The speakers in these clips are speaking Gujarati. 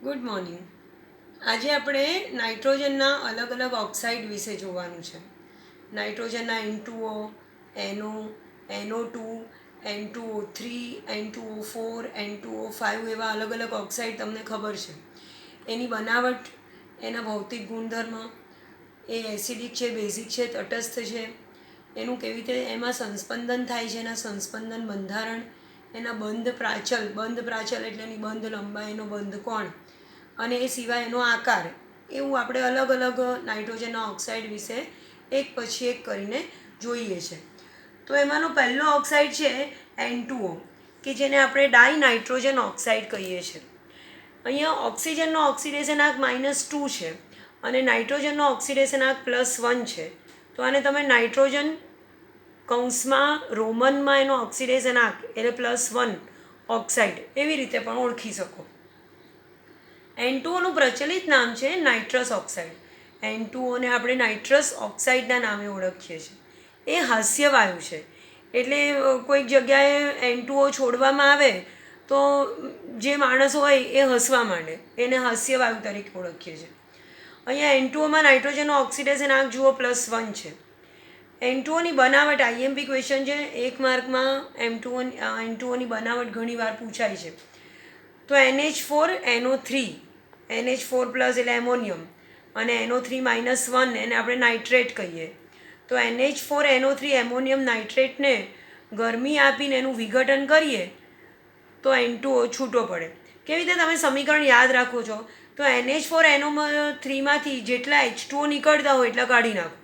Good morning. આજે આપણે નાઇટ્રોજનના અલગ અલગ ઓક્સાઇડ વિશે જોવાનું છે. નાઇટ્રોજનના N2O, NO, NO2, N2O3, N2O4, N2O5 એવા અલગ અલગ ઓક્સાઇડ તમને ખબર છે. એની બનાવટ, એના ભૌતિક ગુણધર્મ, એ એસિડિક છે, બેઝિક છે, તટસ્થ છે, એનું કેવી રીતે એમાં સંસ્પંદન થાય છે, એના સંસ્પંદન બંધારણ, એના બંધ પ્રાચલ એટલે એની બંધ લંબાઈ, એનો બંધ કોણ અને એ સિવાય એનો આકાર, એવું આપણે અલગ અલગ નાઇટ્રોજનના ઓક્સાઇડ વિશે એક પછી એક કરીને જોઈએ છે. તો એમાંનો પહેલો ઓક્સાઇડ છે N2O, કે જેને આપણે ડાયનાઇટ્રોજન ઓક્સાઇડ કહીએ છીએ. અહીંયા ઓક્સિજનનો ઓક્સિડેશન આંક -2 છે અને નાઇટ્રોજનનો ઓક્સિડેશન આંક +1 છે. તો આને તમે નાઇટ્રોજન કૌંસમાં રોમનમાં એનો ઓક્સિડેશન આંક એટલે +1 ઓક્સાઇડ એવી રીતે પણ ઓળખી શકો. N2Oનું પ્રચલિત નામ છે નાઇટ્રસ ઓક્સાઇડ. N2Oને આપણે નાઇટ્રસ ઓક્સાઇડના નામે ઓળખીએ છીએ. એ હાસ્યવાયુ છે, એટલે કોઈક જગ્યાએ N2O છોડવામાં આવે તો જે માણસ હોય એ હસવા માંડે, એને હાસ્યવાયુ તરીકે ઓળખીએ છીએ. અહીંયા N2Oમાં નાઇટ્રોજનનો ઓક્સિડેશન આંક જુઓ +1 છે. N2Oની બનાવટ IMP ક્વેશ્ચન છે, 1 માર્કમાં N2Oની બનાવટ ઘણીવાર પૂછાય છે. તો NH4NO3, NH4+ એટલે એમોનિયમ અને NO3 -1 એને આપણે નાઇટ્રેટ કહીએ. તો NH4NO3 એમોનિયમ નાઇટ્રેટને ગરમી આપીને એનું વિઘટન કરીએ તો N2O છૂટો પડે. કેવી રીતે તમે સમીકરણ યાદ રાખો છો? તો NH4NO3 માંથી જેટલા H2O નીકળતા હોય એટલા કાઢી નાખો.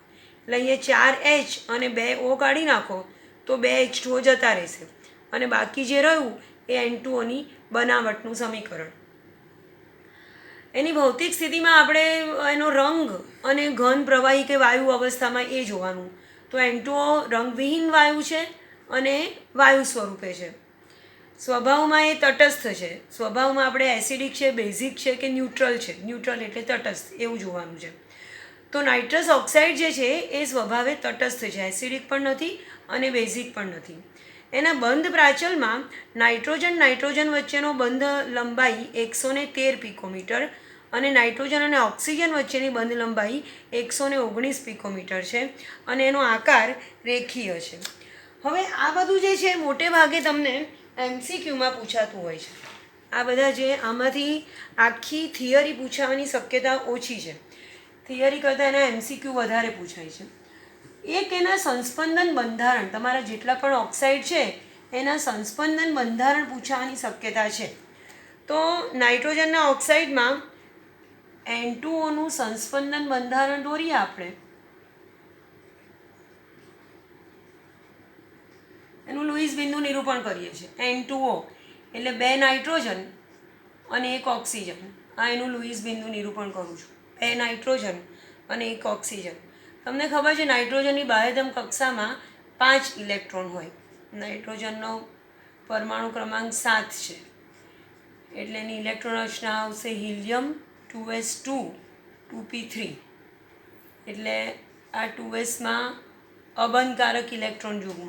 એટલે અહીંયા 4H અને 2O કાઢી નાખો તો 2 H2O જતા રહેશે અને બાકી જે રહ્યું એ N2Oની બનાવટનું સમીકરણ. એની ભૌતિક સ્થિતિમાં આપણે એનો રંગ અને ઘન પ્રવાહી કે વાયુ અવસ્થામાં એ જોવાનું. તો N2O રંગવિહીન વાયુ છે અને વાયુ સ્વરૂપે છે. સ્વભાવમાં એ તટસ્થ છે. સ્વભાવમાં આપણે એસિડિક છે, બેઝિક છે કે ન્યુટ્રલ છે. ન્યુટ્રલ એટલે તટસ્થ, એવું જોવાનું છે. તો નાઇટ્રસ ઓક્સાઇડ જે છે એ સ્વભાવે તટસ્થ છે, એસિડિક પણ નથી અને બેઝિક પણ નથી. એના બંધ પ્રાચલમાં નાઇટ્રોજન વચ્ચેનો બંધ લંબાઈ 113 પિકોમીટર અને નાઇટ્રોજન અને ઓક્સિજન વચ્ચેની બંધ લંબાઈ 119 પિકોમીટર છે અને એનો આકાર રેખીય છે. હવે આ બધું જે છે મોટે ભાગે તમને MCQમાં પૂછાતું હોય છે. આ બધા જે આમાંથી આખી થિયરી પૂછાવાની શક્યતા ઓછી છે. થિયરી કરતાં એના MCQ વધારે પૂછાય છે. એક એના સંસ્પંદન બંધારણ, તમારા જેટલા પણ ઓક્સાઇડ છે એના સંસ્પંદન બંધારણ પૂછાવાની શક્યતા છે. તો નાઇટ્રોજનના ઓક્સાઇડમાં N2Oનું સંસ્પંદન બંધારણ દોરીએ આપણે. એનું લુઈસ બિંદુ નિરૂપણ કરીએ છીએ. N2O એટલે 2 નાઇટ્રોજન અને 1 ઓક્સિજન. આ એનું લુઈસ બિંદુ નિરૂપણ કરું છું. 2 નાઇટ્રોજન અને 1 ઓક્સિજન. તમને ખબર છે નાઇટ્રોજનની બાહ્યતમ કક્ષામાં 5 ઇલેક્ટ્રોન હોય. નાઇટ્રોજનનો પરમાણુ ક્રમાંક 7 છે, એટલે એની ઇલેક્ટ્રોન રચના આવશે હિલિયમ 2s2 2p3. એટલે આ 2sમાં અબંધકારક ઇલેક્ટ્રોન યુગ્મ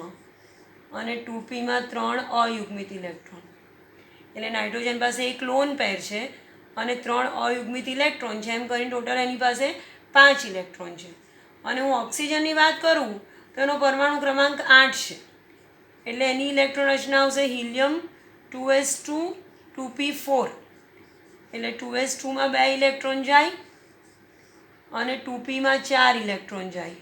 અને 2pમાં 3 અયુગ્મિત ઇલેક્ટ્રોન. એટલે નાઇટ્રોજન પાસે એક લોન પેર છે અને 3 અયુગ્મિત ઇલેક્ટ્રોન છે, એમ કરીને ટોટલ એની પાસે 5 ઇલેક્ટ્રોન છે. અને હું ઓક્સિજનની વાત કરું તો એનો પરમાણુ ક્રમાંક 8 છે, એટલે એની ઇલેક્ટ્રોન રચના આવશે હિલિયમ 2s2 2p4. એટલે 2s2માં 2 ઇલેક્ટ્રોન જાય અને 2pમાં 4 ઇલેક્ટ્રોન જાય.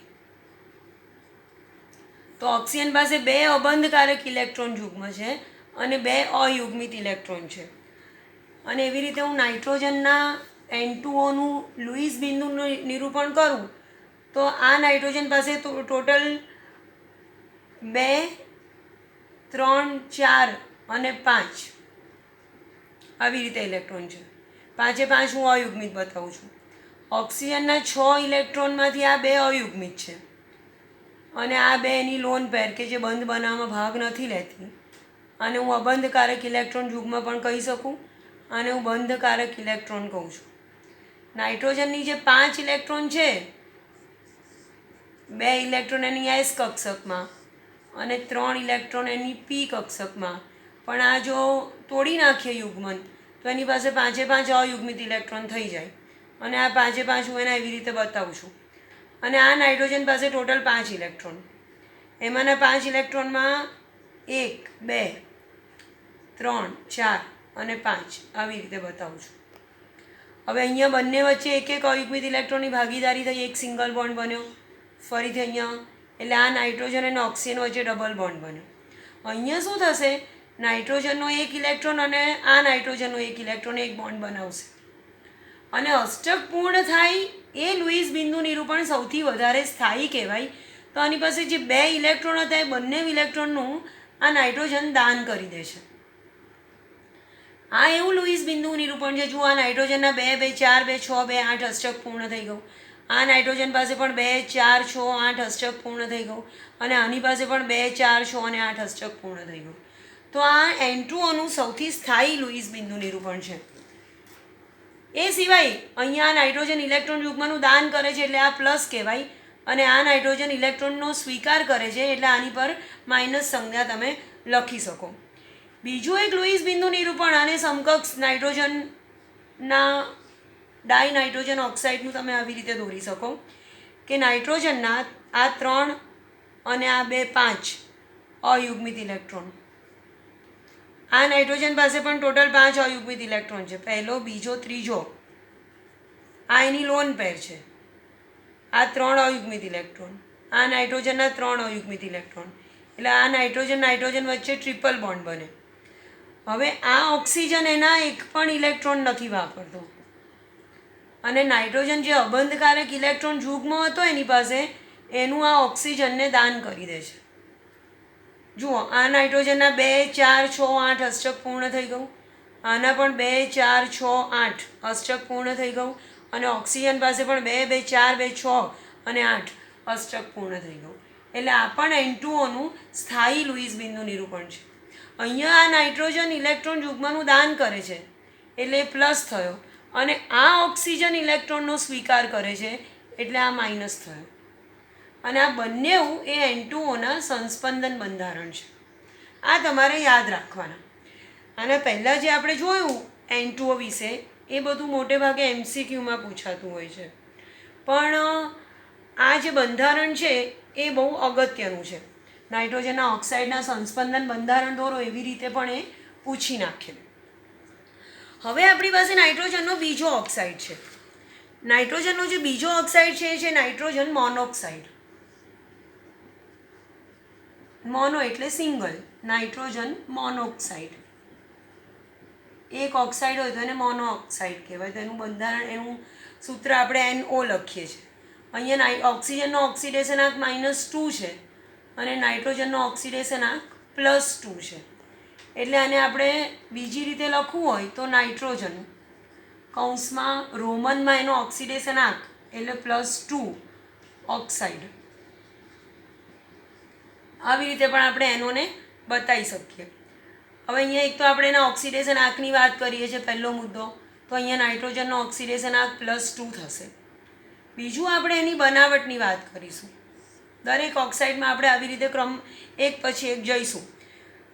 તો ઓક્સિજન પાસે 2 અબંધકારક ઇલેક્ટ્રોન યુગ્મ છે અને 2 અયુગ્મિત ઇલેક્ટ્રોન છે. અને એવી રીતે હું નાઇટ્રોજનના N2Oનું લુઈસ બિંદુ નિરૂપણ કરું તો આ નાઇટ્રોજન પાસે ટોટલ 2 3 4 અને 5 આવી રીતે ઇલેક્ટ્રોન છે. 5 હું અયુગ્મિત બતાવું છું. ઓક્સિજનના 6 ઇલેક્ટ્રોનમાંથી આ 2 અયુગ્મિત છે અને આ 2 એની લોન પેર કે જે બંધ બનાવવામાં ભાગ નથી લેતી. અને હું અબંધકારક ઇલેક્ટ્રોન યુગ્મ પણ કહી શકું અને હું બંધકારક ઇલેક્ટ્રોન કહું છું. નાઇટ્રોજનની જે 5 ઇલેક્ટ્રોન છે, 2 ઇલેક્ટ્રોન એની S કક્ષકમાં અને 3 ઇલેક્ટ્રોન એની P કક્ષકમાં. પણ આ જો તોડી નાખીએ યુગ્મન તો એની પાસે 5 અયુગ્મિત ઇલેક્ટ્રોન થઈ જાય. અને આ 5 હું એને એવી રીતે બતાવું છું. અને આ નાઇટ્રોજન પાસે ટોટલ 5 ઇલેક્ટ્રોન. એમાંના 5 ઇલેક્ટ્રોનમાં 1 2 3 4 અને 5 આવી રીતે બતાવું છું. હવે અહીંયા બંને વચ્ચે એક અયુગ્મિત ઇલેક્ટ્રોનની ભાગીદારી થઈ, એક સિંગલ બોન્ડ બન્યો. ફરીથી અહીંયા એટલે આ નાઇટ્રોજન અને ઓક્સિજન વચ્ચે ડબલ બોન્ડ બન્યો. અહીંયા શું થશે, નાઇટ્રોજનનો એક ઇલેક્ટ્રોન અને આ નાઇટ્રોજનનો એક ઇલેક્ટ્રોન એક બોન્ડ બનાવશે. અને અષ્ટક પૂર્ણ થાય એ લુઈસ બિંદુ નિરૂપણ સૌથી વધારે સ્થાયી કહેવાય. તો આની પાસે જે 2 ઇલેક્ટ્રોન હતા એ બંને ઇલેક્ટ્રોનનું આ નાઇટ્રોજન દાન કરી દે છે. આ એવું લુઈસ બિંદુ નિરૂપણ છે. જુઓ, આ નાઇટ્રોજનના 2 2 4 2 6 2 8 અષ્ટક પૂર્ણ થઈ ગયું. આ નાઇટ્રોજન પાસે પણ 2 4 6 8 અષ્ટક પૂર્ણ થઈ ગયું. અને આની પાસે પણ 2 4 6 અને 8 અષ્ટક પૂર્ણ થઈ ગયું. તો આ N2O સૌથી સ્થાયી લુઈસ બિંદુ નિરૂપણ છે. એ સિવાય અહીંયા નાઇટ્રોજન ઇલેક્ટ્રોન યુગ્મનું દાન કરે છે એટલે આ પ્લસ કહેવાય. અને આ નાઇટ્રોજન ઇલેક્ટ્રોનનો સ્વીકાર કરે છે એટલે આની પર માઇનસ સંજ્ઞા તમે લખી શકો. બીજું એક લુઈસ બિંદુ નિરૂપણ આને સમકક્ષ નાઇટ્રોજનના ડાયનાઇટ્રોજન ઓક્સાઇડનું તમે આવી રીતે દોરી શકો કે નાઇટ્રોજનના આ 3 અને આ 2 5 અયુગ્મિત ઇલેક્ટ્રોન. આ નાઇટ્રોજન પાસે પણ ટોટલ 5 અયુગ્મિત ઇલેક્ટ્રોન છે. પહેલો, બીજો, ત્રીજો આ એની લોન પેર છે. આ 3 અયુગ્મિત ઇલેક્ટ્રોન. આ નાઇટ્રોજનના 3 અયુગ્મિત ઇલેક્ટ્રોન. એટલે આ નાઇટ્રોજન વચ્ચે ટ્રિપલ બોન્ડ બને. હવે આ ઓક્સિજન એના એક પણ ઇલેક્ટ્રોન નથી વાપરતો. અને નાઇટ્રોજન જે અબંધકારક ઇલેક્ટ્રોન યુગ્મ હતો એની પાસે, એનું આ ઓક્સિજનને દાન કરી દે છે. જુઓ, આ નાઇટ્રોજનના 2 4 6 8 અષ્ટક પૂર્ણ થઈ ગયું. આના પણ 2 4 6 8 અષ્ટક પૂર્ણ થઈ ગયું. અને ઓક્સિજન પાસે પણ 2 2 4 2 6 અને 8 અષ્ટક પૂર્ણ થઈ ગયું. એટલે આ પણ N2O સ્થાયી લુઈસ બિંદુ નિરૂપણ છે. અહીંયા આ નાઇટ્રોજન ઇલેક્ટ્રોન યુગ્મનું દાન કરે છે એટલે પ્લસ થયો. અને આ ઓક્સિજન ઇલેક્ટ્રોનનો સ્વીકાર કરે છે એટલે આ માઇનસ થયો. અને આ બંને એ N2O સંસ્પંદન બંધારણ છે. આ તમારે યાદ રાખવાના. અને પહેલાં જે આપણે જોયું N2O વિશે એ બધું મોટે ભાગે MCQમાં પૂછાતું હોય છે. પણ આ જે બંધારણ છે એ બહુ અગત્યનું છે. નાઇટ્રોજનના ઓક્સાઇડના સંસ્પંદન બંધારણ દોરો એવી રીતે પણ એ પૂછી નાખે. હવે આપણી પાસે નાઇટ્રોજનનો બીજો ઓક્સાઇડ છે. નાઇટ્રોજનનો જે બીજો ઓક્સાઇડ છે એ છે નાઇટ્રોજન મોનોક્સાઇડ. મોનો એટલે સિંગલ, નાઇટ્રોજન મોનોક્સાઇડ. એક ઓક્સાઇડ હોય તો એને મોનોઓક્સાઇડ કહેવાય. તો એનું બંધારણ, એનું સૂત્ર આપણે NO લખીએ છીએ. અહીંયા ઓક્સિજનનો ઓક્સિડેશન આંક -2 છે અને નાઇટ્રોજનનો ઓક્સિડેશન આંક +2 છે. એટલે આને આપણે બીજી રીતે લખવું હોય તો નાઇટ્રોજન કૌંસમાં રોમનમાં એનો ઓક્સિડેશન આંક એટલે +2 ઓક્સાઇડ. આવી રીતે પણ આપણે એનોને બતાવી શકીએ. હવે અહીંયા એક તો આપણે એના ઓક્સિડેશન આંકની વાત કરીએ છીએ, પહેલો મુદ્દો. તો અહીંયા નાઇટ્રોજનનો ઓક્સિડેશન આંક +2 થશે. બીજું આપણે એની બનાવટની વાત કરીશું. દરેક ઓક્સાઇડમાં આપણે આવી રીતે ક્રમ એક પછી એક જઈશું.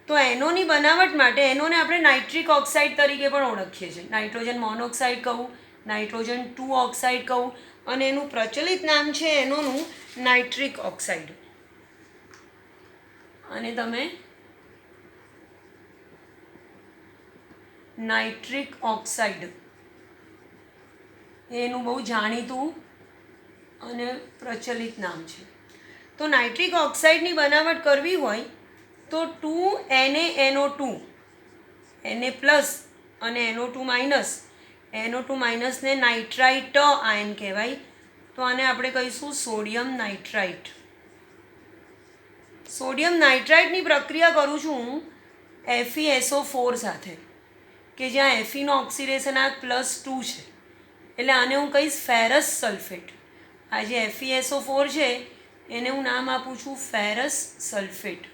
તો એનોની બનાવટ માટે એનોને આપણે નાઇટ્રિક ઓક્સાઇડ તરીકે પણ ઓળખીએ છીએ. નાઇટ્રોજન મોનોક્સાઇડ કહું, નાઇટ્રોજન 2 ઓક્સાઇડ કહું, અને એનું પ્રચલિત નામ છે એનોનું નાઇટ્રિક ઓક્સાઇડ. અને તમે નાઇટ્રિક ઓક્સાઇડ એનું બહુ જાણીતું અને પ્રચલિત નામ છે. તો નાઇટ્રિક ઓક્સાઇડની બનાવટ કરવી હોય તો 2NaNO2 Na+ અને NO2- ને નાઇટ્રાઇટ આયન કહેવાય. તો આને આપણે કહીશું સોડિયમ નાઇટ્રાઇટ. સોડિયમ નાઇટ્રાઇટની પ્રક્રિયા કરું છું હું FeSO4 સાથે, કે જ્યાં Feનો ઓક્સિડેશન આંક +2 છે. એટલે આને હું કહીશ ફેરસ સલ્ફેટ. આ જે FeSO4 છે એને હું નામ આપું છું ફેરસ સલ્ફેટ.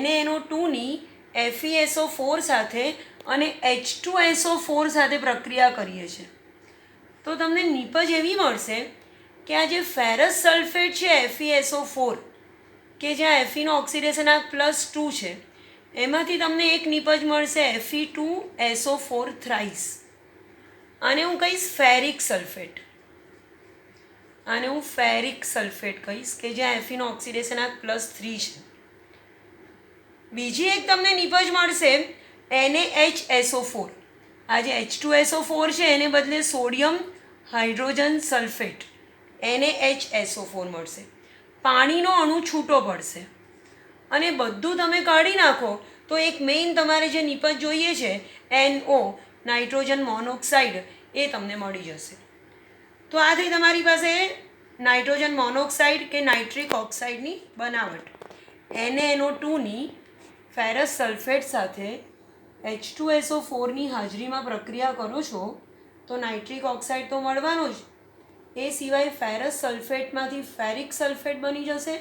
NaNO2ની FeSO4 સાથે અને H2SO4 સાથે પ્રક્રિયા કરીએ છીએ તો તમને નીપજ એવી મળશે કે આ જે ફેરસ સલ્ફેટ છે FeSO4, કે જ્યાં Feનો ઓક્સિડેશન આંક +2 છે, એમાંથી તમને એક નિપજ મળશે Fe2SO4 થ્રાઇસ. આને હું કહીશ ફેરિક સલ્ફેટ. આને હું ફેરિક સલ્ફેટ કહીશ કે જ્યાં એફીનો ઓક્સિડેશન આ +3 છે. બીજી એક તમને નિપજ મળશે NaHSO4. આ જે H2SO4 છે એને બદલે સોડિયમ હાઇડ્રોજન સલ્ફેટ NaHSO4 મળશે. પાણીનો અણુ છૂટો પડશે અને બધું તમે કાઢી નાખો તો એક મેઇન તમારે જે નિપજ જોઈએ છે NO નાઇટ્રોજન મોનોક્સાઇડ એ તમને મળી જશે. તો આ થઈ તમારી પાસે નાઇટ્રોજન મોનોક્સાઇડ કે નાઇટ્રિક ઓક્સાઇડની બનાવટ. NaNO2ની ફેરસ સલ્ફેટ સાથે H2SO4ની હાજરીમાં પ્રક્રિયા કરો છો તો નાઇટ્રિક ઓક્સાઇડ તો મળવાનો જ. એ સિવાય ફેરસ સલ્ફેટમાંથી ફેરિક સલ્ફેટ બની જશે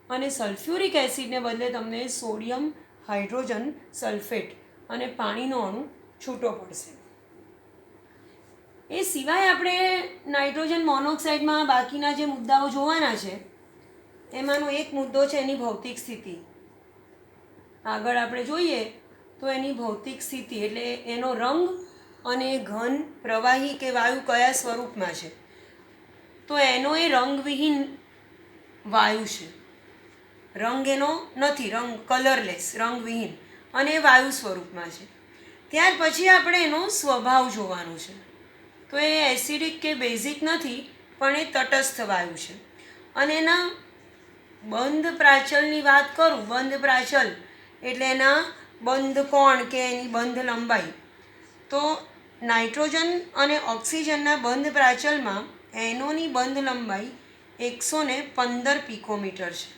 અને સલ્ફ્યુરિક એસિડને બદલે તમને સોડિયમ હાઇડ્રોજન સલ્ફેટ અને પાણીનો અણુ છૂટો પડશે. એ સિવાય આપણે નાઇટ્રોજન મોનોક્સાઇડમાં બાકીના જે મુદ્દાઓ જોવાના છે એમાંનો એક મુદ્દો છે એની ભૌતિક સ્થિતિ. આગળ આપણે જોઈએ તો એની ભૌતિક સ્થિતિ એટલે એનો રંગ અને ઘન પ્રવાહી કે વાયુ કયા સ્વરૂપમાં છે. તો એનો એ રંગવિહીન વાયુ છે. રંગ એનો નથી, રંગ કલરલેસ, રંગવિહીન, અને વાયુ સ્વરૂપમાં છે. ત્યાર પછી આપણે એનો સ્વભાવ જોવાનો છે. તો એ એસિડિક કે બેઝિક નથી પણ એ તટસ્થ વાયુ છે. અને એના બંધ પ્રાચલની વાત કરું, બંધ પ્રાચલ એટલે એના બંધ કોણ કે એની બંધ લંબાઈ. તો નાઇટ્રોજન અને ઓક્સિજનના બંધ પ્રાચલમાં એનોની બંધ લંબાઈ 115 પિકોમીટર છે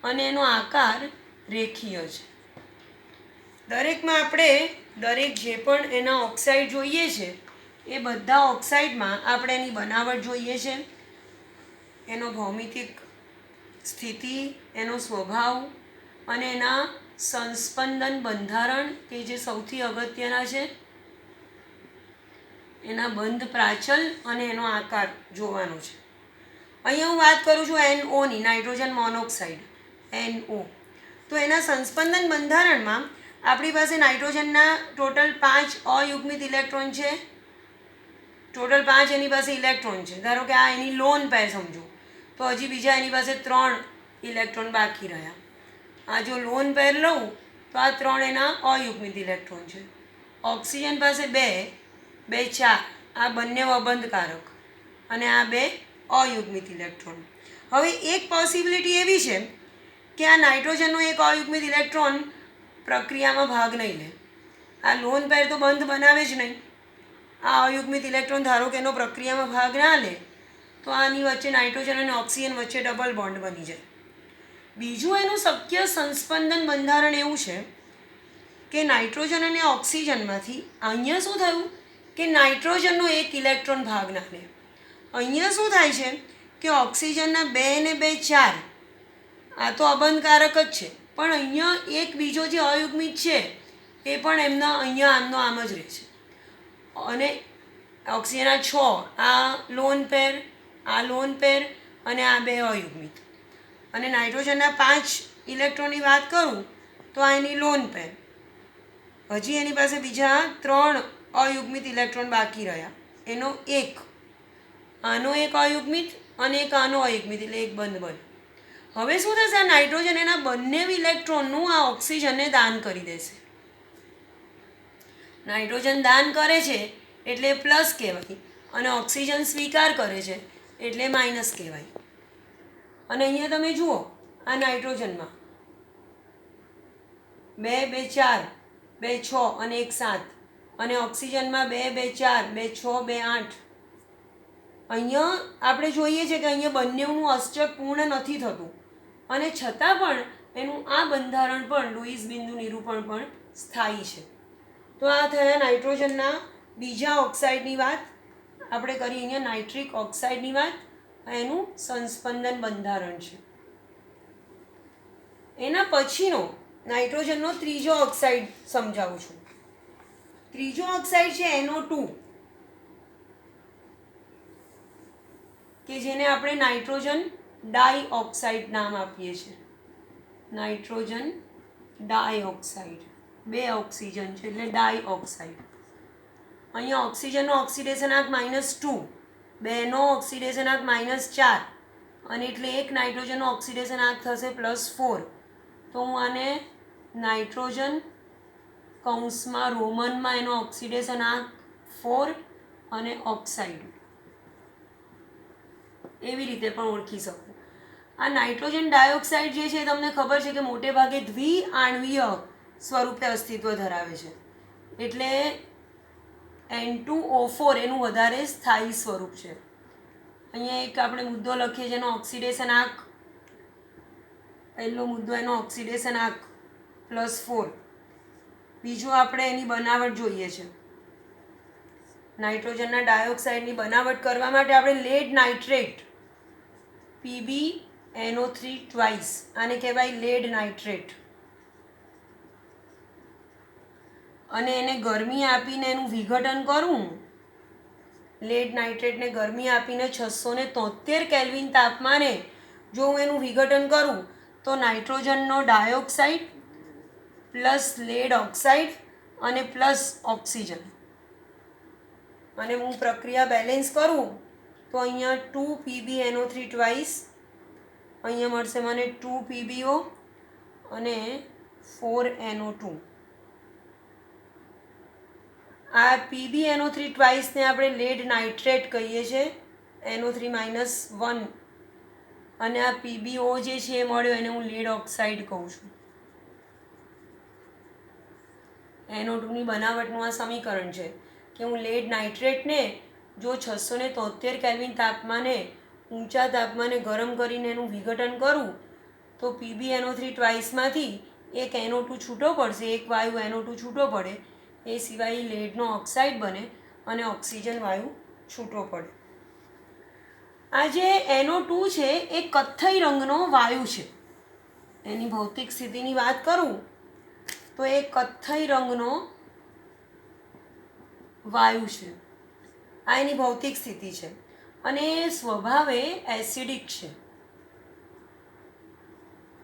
અને એનો આકાર રેખીય છે. દરેકમાં આપણે દરેક જે પણ એના ઓક્સાઇડ જોઈએ છે એ બધા ઓક્સાઇડમાં આપણે એની બનાવટ જોઈએ છે, એનો ભૌમિતિક સ્થિતિ, એનો સ્વભાવ અને એના સંસ્પંદન બંધારણ કે જે સૌથી અગત્યના છે, એના બંધ પ્રાચલ અને એનો આકાર જોવાનો છે. અહીંયા હું વાત કરું છું NOની, નાઇટ્રોજન મોનોક્સાઇડ NO. તો એના સંસ્પંદન બંધારણમાં આપણી પાસે નાઇટ્રોજનના ટોટલ 5 અયુગ્મિત ઇલેક્ટ્રોન છે. ટોટલ 5 એની પાસે ઇલેક્ટ્રોન છે. ધારો કે આ એની લોન પેર સમજો તો હજી બીજા એની પાસે 3 ઇલેક્ટ્રોન બાકી રહ્યા. આ જો લોન પેર લઉં તો આ 3 એના અયુગ્મિત ઇલેક્ટ્રોન છે. ઓક્સિજન પાસે 2, 2, 4 આ બંને અબંધકારક અને આ 2 અયુગ્મિત ઇલેક્ટ્રોન. હવે એક પોસિબિલિટી એવી છે કે આ નાઇટ્રોજનનો એક અયુગ્મિત ઇલેક્ટ્રોન પ્રક્રિયામાં ભાગ નહીં લે. આ લોન પેર તો બંધ બનાવે જ નહીં. આ અયુગ્મિત ઇલેક્ટ્રોન ધારો કે એનો પ્રક્રિયામાં ભાગ ના લે તો આની વચ્ચે નાઇટ્રોજન અને ઓક્સિજન વચ્ચે ડબલ બોન્ડ બની જાય. બીજું એનું શક્ય સંસ્પંદન બંધારણ એવું છે કે નાઇટ્રોજન અને ઓક્સિજનમાંથી અહીંયા શું થયું કે નાઇટ્રોજનનો એક ઇલેક્ટ્રોન ભાગ ના લે. અહીંયા શું થાય છે કે ઓક્સિજનના 2 ને 2, 4 આ તો અબંધકારક જ છે પણ અહીંયા એક બીજો જે અયુગ્મિત છે એ પણ એમના અહીંયા આમનો આમ જ રહે છે. અને ઓક્સિજનના 6 આ લોન પેર, આ લોન પેર અને આ 2 અયુગ્મિત. અને નાઇટ્રોજનના 5 ઇલેક્ટ્રોનની વાત કરું તો આ એની લોન પેર. હજી એની પાસે બીજા 3 અયુગ્મિત ઇલેક્ટ્રોન બાકી રહ્યા. એનો એક આનો એક અયુગ્મિત અને એક આનો અયુગ્મિત એટલે એક બંધ બને. હવે શું થશે, આ નાઇટ્રોજન એના બંને ઇલેક્ટ્રોનનું આ ઓક્સિજનને દાન કરી દેશે. નાઇટ્રોજન દાન કરે છે એટલે પ્લસ કહેવાય અને ઓક્સિજન સ્વીકાર કરે છે એટલે માઇનસ કહેવાય. અને અહીંયા તમે જુઓ આ નાઇટ્રોજનમાં 2, 2, 4, 2, 6 અને 1, 7 અને ઓક્સિજનમાં 2, 2, 4, 2, 6, 2, 8. અહીંયા આપણે જોઈએ છે કે અહીંયા બંનેનું અષ્ટક પૂર્ણ નથી થતું અને છતાં પણ એનું આ બંધારણ પણ લુઈસ બિંદુ નિરૂપણ પણ સ્થાયી છે. તો આ થયા નાઇટ્રોજનના બીજા ઓક્સાઇડની વાત. આપણે કરી અહીંયા નાઇટ્રિક ઓક્સાઇડની વાત. એનું સંસ્પંદન બંધારણ છે. એના પછીનો નાઇટ્રોજનનો ત્રીજો ઓક્સાઇડ સમજાવું છું. ત્રીજો ઓક્સાઇડ છે NO2 કે જેને આપણે નાઇટ્રોજન ડાઇઓક્સાઇડ નામ આપીએ છીએ. નાઇટ્રોજન ડાયઓક્સાઇડ, 2 ઓક્સિજન છે એટલે ડાયઓક્સાઇડ. અહીંયા ઓક્સિજનનો ઓક્સિડેશનાંક -2, 2નો ઓક્સિડેશનાંક -4 અને એટલે એક નાઇટ્રોજનનો ઓક્સિડેશનાંક થશે +4. તો હું આને નાઇટ્રોજન કૌંસમાં રોમનમાં એનો ઓક્સિડેશનાંક 4 અને ઓક્સાઇડ એવી રીતે પણ ઓળખી શકું. આ નાઇટ્રોજન ડાયોક્સાઇડ જે છે તમને ખબર છે કે મોટે ભાગે દ્વિઆણવીય સ્વરૂપે અસ્તિત્વ ધરાવે છે, એટલે N2O4 એનું વધારે સ્થાયી સ્વરૂપ છે. અહીંયા એક આપણે મુદ્દો લખીએ જેનો ઓક્સિડેશનાંક, પહેલો મુદ્દો એનો ઓક્સિડેશનાંક +4. બીજું આપણે એની બનાવટ જોઈએ છે. નાઇટ્રોજનના ડાયોક્સાઇડની બનાવટ કરવા માટે આપણે લેડ નાઇટ્રેટ PbNO3 ટ્વાઇસ, આને કહેવાય લેડ નાઇટ્રેટ, અને એને ગરમી આપીને એનું વિઘટન કરવું. લેડ નાઇટ્રેટને ગરમી આપીને 673 કેલ્વિન તાપમાને જો હું એનું વિઘટન કરું તો નાઇટ્રોજનનો ડાયોક્સાઇડ પ્લસ લેડ ઓક્સાઇડ અને પ્લસ ઓક્સિજન, અને હું પ્રક્રિયા બેલેન્સ કરું તો અહીંયા 2 PbNO3 ટ્વાઇસ, અહીંયા મળશે મને 2 PbO અને 4 NO2. આ PbNO3 ટ્વાઇસને આપણે લેડ નાઇટ્રેટ કહીએ છીએ, NO3-1, અને આ PbO જે છે એ મળ્યો એને હું લેડ ઓક્સાઇડ કહું છું. NO2ની બનાવટનું આ સમીકરણ છે કે હું લેડ નાઇટ્રેટને જો 673 કેલ્વિન તાપમાને ઊંચા તાપમાને ગરમ કરીને એનું વિઘટન કરું તો PbNO3 ટ્વાઇસમાંથી એક NO2 છૂટો પડશે, એક વાયુ NO2 છૂટો પડે, એ સિવાય લેડનો ઓક્સાઇડ બને અને ઓક્સિજન વાયુ છૂટો પડે. આ જે NO2 છે એ કથ્થઈ રંગનો વાયુ છે. એની ભૌતિક સ્થિતિની વાત કરું તો એ કથ્થઈ રંગનો વાયુ છે. આ એની ભૌતિક સ્થિતિ છે અને સ્વભાવે એસિડિક છે.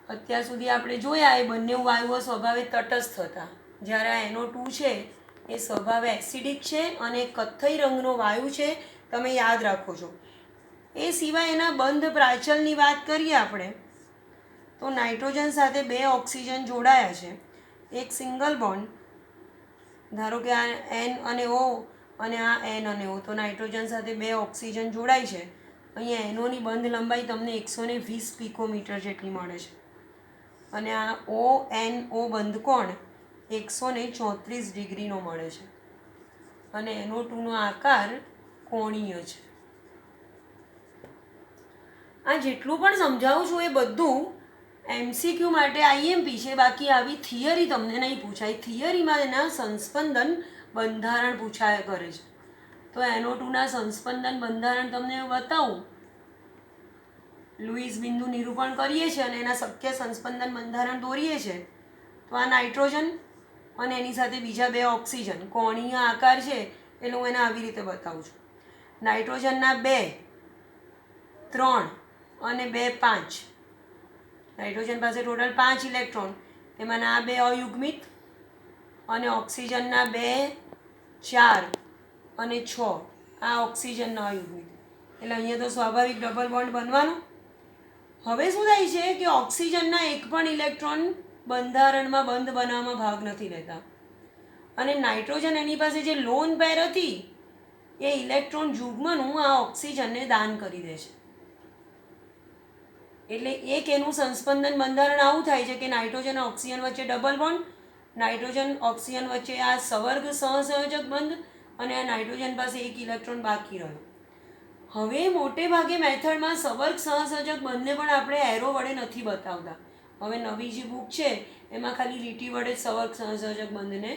અત્યાર સુધી આપણે જોયા એ બંને વાયુઓ સ્વભાવે તટસ્થ હતા, જ્યારે આ NO2 છે એ સ્વભાવે એસિડિક છે અને કથ્થઈ રંગનો વાયુ છે, તમે યાદ રાખો છો. એ સિવાય એના બંધ પ્રાચલની વાત કરીએ આપણે તો નાઇટ્રોજન સાથે 2 ઓક્સિજન જોડાયા છે, એક સિંગલ બોન્ડ, ધારો કે આ N અને O અને આ N અને O, તો નાઇટ્રોજન સાથે 2 ઓક્સિજન જોડાય છે. અહીંયા NOની બંધ લંબાઈ તમને 120 પિકોમીટર જેટલી મળે છે અને આ ONO બંધકોણ 134 ડિગ્રીનો મળે છે અને NO2નો આકાર કોણીય છે. આ જેટલું પણ સમજાવું છું એ બધું MCQ માટે IMP છે, બાકી આવી થિયરી તમને નહીં પૂછાય. થિયરીમાં એના સંસ્પંદન બંધારણ પૂછાયા કરે છે, તો NO2ના સંસ્પંદન બંધારણ તમને બતાવું. લુઈસ બિંદુ નિરૂપણ કરીએ છીએ અને એના શક્ય સંસ્પંદન બંધારણ દોરીએ છીએ. તો આ નાઇટ્રોજન અને એની સાથે બીજા 2 ઓક્સિજન, કોણીય આકાર છે એટલે હું એને આવી રીતે બતાવું છું. નાઇટ્રોજનના 2, 3 અને 2, 5. નાઇટ્રોજન પાસે ટોટલ 5 ઇલેક્ટ્રોન, એમાંના આ 2 અયુગ્મિત, અને ઓક્સિજનના 2, 4 અને 6 આ ઓક્સિજનના અયુગ્મિત, એટલે અહીંયા તો સ્વાભાવિક ડબલ બોન્ડ બનવાનું. હવે શું થાય છે કે ઓક્સિજનના એક પણ ઇલેક્ટ્રોન બંધારણમાં બંધ બનાવવામાં ભાગ નથી લેતા અને નાઇટ્રોજન એની પાસે જે લોન પેર હતી એ ઇલેક્ટ્રોન યુગ્મનું આ ઓક્સિજનને દાન કરી દે છે. એટલે એક એનું સંસ્પંદન બંધારણ આવું થાય છે કે નાઇટ્રોજન અને ઓક્સિજન વચ્ચે ડબલ બોન્ડ, નાઇટ્રોજન ઓક્સિજન વચ્ચે આ સવર્ગ સહસંયોજક બંધ અને આ નાઇટ્રોજન પાસે એક ઇલેક્ટ્રોન બાકી રહ્યો. હવે મોટે ભાગે મેથડમાં સવર્ગ સહસંયોજક બંધને પણ આપણે એરો વડે નથી બતાવતા. હવે નવી જે બુક છે એમાં ખાલી લીટી વડે સવર્ગ સહસંયોજક બંધને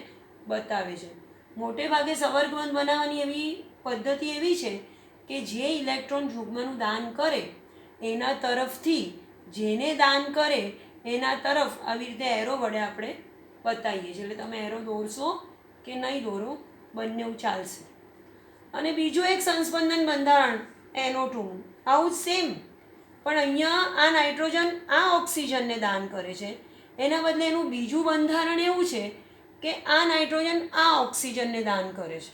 બતાવે છે. મોટે ભાગે સવર્ગ બંધ બનાવવાની એવી પદ્ધતિ એવી છે કે જે ઇલેક્ટ્રોન યુગ્મનું દાન કરે એના તરફથી જેને દાન કરે એના તરફ આવી રીતે એરો વડે આપણે બતાવીએ છીએ. એટલે તમે એરો દોરશો કે નહીં દોરો બંને ચાલશે. અને બીજું એક સંસ્પંદન બંધારણ NO2 આવું સેમ, પણ અહીંયા આ નાઇટ્રોજન આ ઓક્સિજનને દાન કરે છે એના બદલે એનું બીજું બંધારણ એવું છે કે આ નાઇટ્રોજન આ ઓક્સિજનને દાન કરે છે.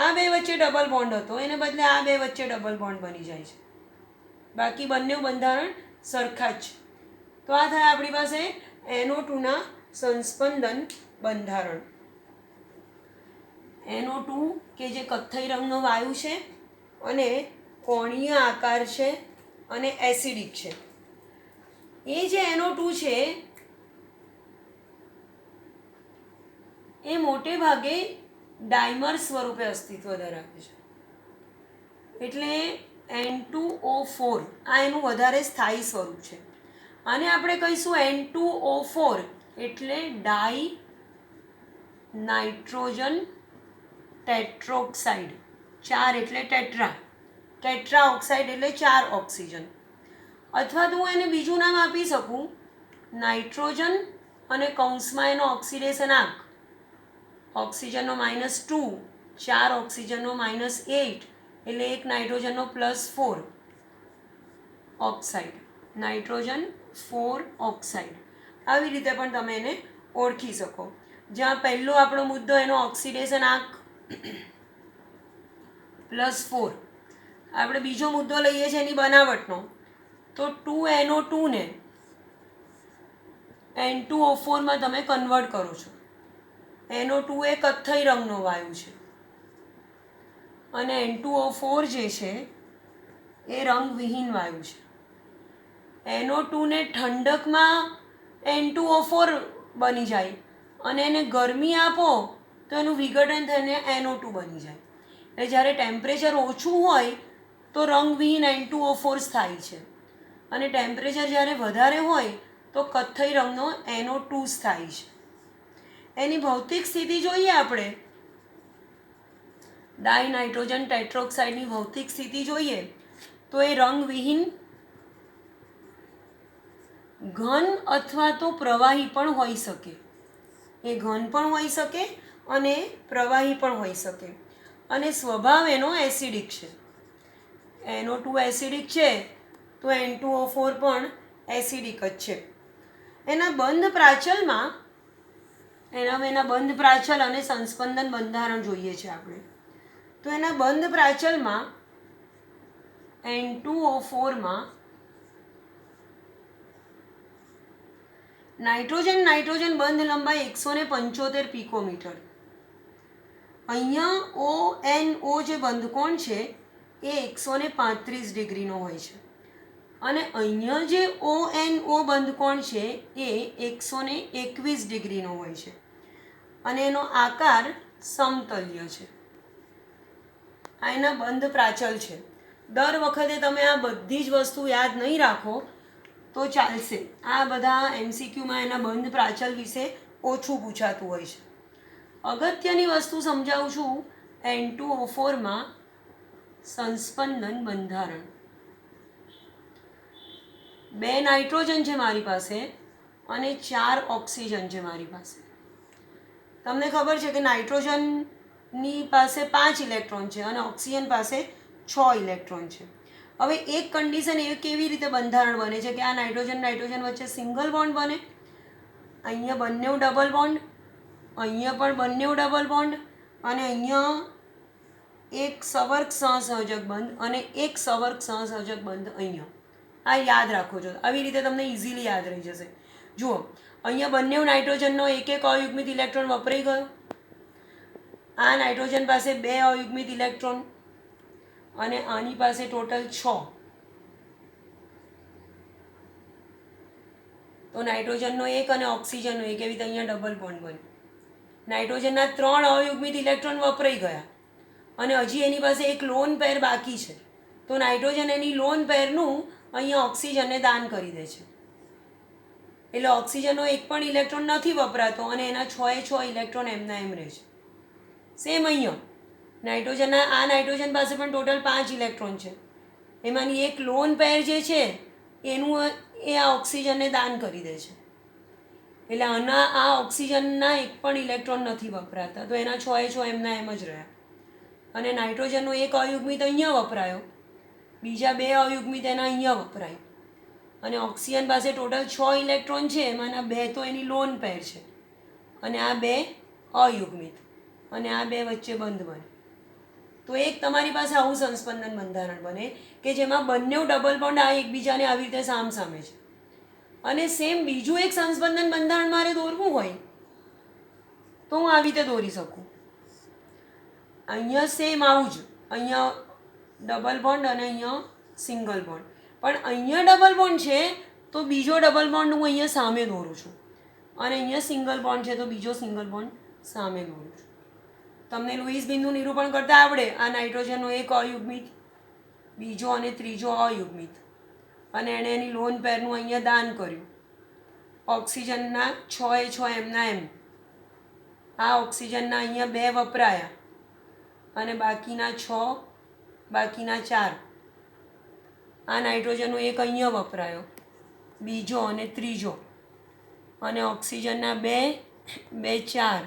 આ બે વચ્ચે ડબલ બોન્ડ હતો, એને બદલે આ બે વચ્ચે ડબલ બોન્ડ બની જાય છે. બાકી બંને બંધારણ સરખા જ છે. તો આ થાય આપણી પાસે NO2ના સંસ્પંદન બંધારણ. NO2 કે જે કથ્થઈ રંગનો વાયુ છે અને કોણીય આકાર છે અને એસિડિક છે. એ જે NO2 છે એ મોટે ભાગે ડાયમર સ્વરૂપે અસ્તિત્વ ધરાવે છે. એટલે N2O4 આ એનું વધારે સ્થાયી સ્વરૂપ છે. આને આપણે કહીશું N2O4 એટલે ડાઈ નાઇટ્રોજન ટેટ્રોક્સાઇડ. 4 એટલે ટેટ્રા ઓક્સાઇડ એટલે 4 ઓક્સિજન. અથવા તો હું એને બીજું નામ આપી શકું, નાઇટ્રોજન અને કૌંસમાં એનો ઓક્સિડેશન આંક, ઓક્સિજનનો -2, 4 ઓક્સિજનનો -8 એટલે એક નાઇટ્રોજનનો +4 ઓક્સાઇડ, નાઇટ્રોજન 4 ઓક્સાઇડ. આવી રીતે પણ તમે એને ઓળખી શકો. જ્યાં પહેલો આપણો મુદ્દો એનો ઓક્સિડેશન આંક +4, આપણે બીજો મુદ્દો લઈએ છીએ એની બનાવટનો, તો 2NO2 ને N2O4 તમે કન્વર્ટ કરો છો. NO2 એ કથ્થઈ રંગનો વાયુ છે અને N2O4 જે છે એ રંગવિહીન વાયુ છે. NO2 ને ઠંડકમાં N2O4 બની જાય અને એને ગરમી આપો તો એનું વિઘટન થઈને NO2 બની જાય. એટલે જ્યારે ટેમ્પરેચર ઓછું હોય તો રંગવિહીન N2O4 સ્થાયી છે અને ટેમ્પરેચર જ્યારે વધારે હોય તો કથ્થઈ રંગનો NO2 સ્થાયી છે. એની ભૌતિક સ્થિતિ જોઈએ આપણે, ડાઈ નાઇટ્રોજન ટેટ્રોક્સાઇડની ભૌતિક સ્થિતિ જોઈએ તો એ રંગવિહીન ઘન અથવા તો પ્રવાહી પણ હોઈ શકે. એ ઘન પણ હોઈ શકે અને પ્રવાહી પણ હોઈ શકે અને સ્વભાવ એનો એસિડિક છે. NO2 એસિડિક છે તો N2O4 પણ એસિડિક જ છે. એના બંધ પ્રાચલ અને સંસ્પંદન બંધારણ જોઈએ છે આપણે. તો એના બંધ પ્રાચલમાં N2O4 નાઇટ્રોજન બંધ લંબાઈ 175 પિકોમીટર. અહીંયા ONO જે બંધકોણ છે એ 135 ડિગ્રીનો હોય છે અને અહીંયા જે ONO બંધકોણ છે એ 121 ડિગ્રીનો હોય છે અને એનો આકાર સમતલ્ય છે. આ એના બંધ પ્રાચલ છે. દર વખતે તમે આ બધી જ વસ્તુ યાદ નહીં રાખો તો ચાલશે. આ બધા MCQમાં એના બંધ પ્રાચલ વિશે ઓછું પૂછાતું હોય છે. અગત્યની વસ્તુ સમજાવું છું. N2O4 સંસ્પંદન બંધારણ. 2 નાઇટ્રોજન છે મારી પાસે અને 4 ઓક્સિજન છે મારી પાસે. તમને ખબર છે કે નાઇટ્રોજનની પાસે 5 ઇલેક્ટ્રોન છે અને ઓક્સિજન પાસે 6 ઇલેક્ટ્રોન છે. હવે એક કન્ડિશન એ કેવી રીતે બંધારણ બને છે કે આ નાઇટ્રોજન વચ્ચે સિંગલ બોન્ડ બને, અહીંયા બંને ડબલ બોન્ડ, અહીંયા પણ બંને ડબલ બોન્ડ અને અહીંયા એક સવર્ગ સહસંયોજક બંધ અને એક સવર્ગ સહસંયોજક બંધ અહીંયા. આ યાદ રાખો છો. આવી રીતે તમને ઇઝીલી યાદ રહી જશે. જુઓ, અહીંયા બંને નાઇટ્રોજનનો એક અયુગ્મિત ઇલેક્ટ્રોન વપરાઈ ગયો. આ નાઇટ્રોજન પાસે 2 અયુગ્મિત ઇલેક્ટ્રોન અને આની પાસે ટોટલ 6. તો નાઇટ્રોજનનો 1 અને ઓક્સિજનનો 1, એવી રીતે અહીંયા ડબલ બોન્ડ બન્યું. નાઇટ્રોજનના 3 અયુગ્મિત ઇલેક્ટ્રોન વપરાઈ ગયા અને હજી એની પાસે એક લોન પેર બાકી છે. તો નાઇટ્રોજન એની લોન પેરનું અહીંયા ઓક્સિજનને દાન કરી દે છે. એટલે ઓક્સિજનનો એક પણ ઇલેક્ટ્રોન નથી વપરાતો અને એના 6 ઇલેક્ટ્રોન એમના એમ રહે છે. સેમ અહીંયા નાઇટ્રોજન પાસે પણ ટોટલ 5 ઇલેક્ટ્રોન છે. એમાંની એક લોન પેર જે છે એનું એ આ ઓક્સિજનને દાન કરી દે છે. એટલે આ ઓક્સિજનના એક પણ ઇલેક્ટ્રોન નથી વપરાતા, તો એના 6 એમના એમ જ રહ્યા. અને નાઇટ્રોજનનો એક અયુગ્મિત અહીંયા વપરાયો, બીજા 2 અયુગ્મિત એના અહીંયા વપરાય અને ઓક્સિજન પાસે ટોટલ 6 ઇલેક્ટ્રોન છે, એમાંના 2 તો એની લોન પેર છે અને આ 2 અયુગ્મિત, અને આ 2 વચ્ચે બંધ બને. તો એક તમારી પાસે આવું સંસ્પંદન બંધારણ બને કે જેમાં બંને ડબલ બોન્ડ આ એકબીજાને આવી રીતે સામસામે છે. અને સેમ બીજું એક સંસ્પંદન બંધારણ મારે દોરવું હોય તો હું આવી રીતે દોરી શકું. અહીંયા સેમ આવું જ, અહીંયા ડબલ બોન્ડ અને અહીંયા સિંગલ બોન્ડ, પણ અહીંયા ડબલ બોન્ડ છે તો બીજો ડબલ બોન્ડ હું અહીંયા સામે દોરું છું, અને અહીંયા સિંગલ બોન્ડ છે તો બીજો સિંગલ બોન્ડ સામે દોરું છું. તમને લુઈસ બિંદુ નિરૂપણ કરતાં આવડે. આ નાઇટ્રોજનનો એક અયુગ્મિત, બીજો અને ત્રીજો અયુગ્મિત, અને એણે એની લોન પેરનું અહીંયા દાન કર્યું. ઓક્સિજનના 6 એ 6 એમના એમ, આ ઓક્સિજનના અહીંયા 2 વપરાયા અને બાકીના 6, બાકીના 4. આ નાઇટ્રોજનનો એક અહીંયા વપરાયો, બીજો અને ત્રીજો, અને ઓક્સિજનના 2, 2 4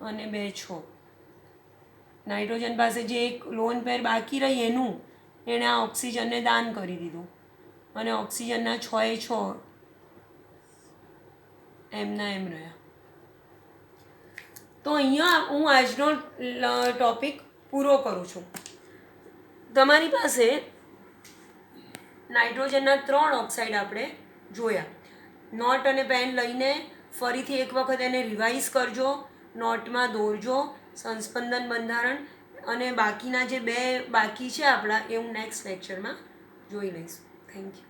અને 2 6. નાઇટ્રોજન પાસે જે એક લોન પેર બાકી રહી એનું એણે આ ઓક્સિજનને દાન કરી દીધું, અને ઓક્સિજનના 6 એ 6 એમના એમ રહ્યા. તો અહીંયા હું આજનો ટોપિક પૂરો કરું છું. તમારી પાસે નાઇટ્રોજનના 3 ઓક્સાઇડ આપણે જોયા. નોટ અને પેન લઈને ફરીથી એક વખત એને રિવાઇઝ કરજો, નોટમાં દોરજો સંસ્પંદન બંધારણ, અને બાકીના જે 2 બાકી છે આપણા એ હું નેક્સ્ટ લેક્ચરમાં જોઈ લઈશ. Thank you.